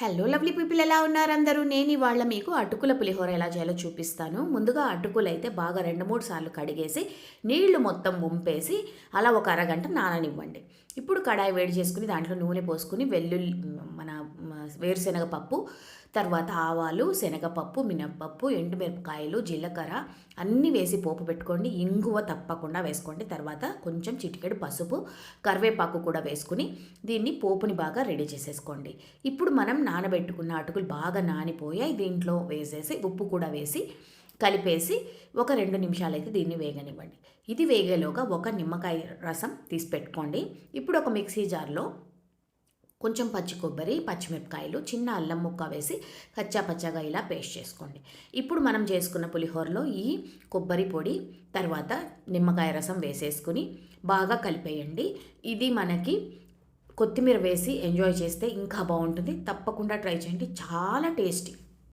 Hello lovely people, ఎలా ఉన్నారు అందరూ? నేను ఇవాళ మీకు అటుకుల పులిహోర ఎలా చేయాలో చూపిస్తాను. ముందుగా అటుకులు అయితే బాగా 2-3 సార్లు కడిగేసి నీళ్లు మొత్తం వంపేసి అలా ఒక అరగంట నాననివ్వండి. ఇప్పుడు కడాయి వేడి చేసుకుని దాంట్లో నూనె పోసుకుని మన వేరుశనగ పప్పు, తర్వాత ఆవాలు, శనగపప్పు, మినప్పప్పు, ఎండుమిరపకాయలు, జీలకర్ర అన్నీ వేసి పోపు పెట్టుకోండి. ఇంగువ తప్పకుండా వేసుకోండి. తర్వాత కొంచెం చిటికెడు పసుపు, కరివేపాకు కూడా వేసుకుని దీన్ని పోపుని బాగా రెడీ చేసేసుకోండి. ఇప్పుడు మనం నానబెట్టుకున్న అటుకులు బాగా నానిపోయాయి. దీంట్లో వేసేసి ఉప్పు కూడా వేసి కలిపేసి ఒక 2 నిమిషాలైతే దీన్ని వేగనివ్వండి. ఇది వేగేలోగా ఒక నిమ్మకాయ రసం తీసి పెట్టుకోండి. ఇప్పుడు ఒక మిక్సీ జార్లో కొంచెం పచ్చి కొబ్బరి, పచ్చిమిరపకాయలు, చిన్న అల్లం ముక్క వేసి కచ్చా పచ్చగా ఇలా పేస్ట్ చేసుకోండి. ఇప్పుడు మనం చేసుకున్న పులిహోరలో ఈ కొబ్బరి పొడి, తర్వాత నిమ్మకాయ రసం వేసేసుకుని బాగా కలిపేయండి. ఇది మనకి కొత్తిమీర వేసి ఎంజాయ్ చేస్తే ఇంకా బాగుంటుంది. తప్పకుండా ట్రై చేయండి, చాలా టేస్టీ.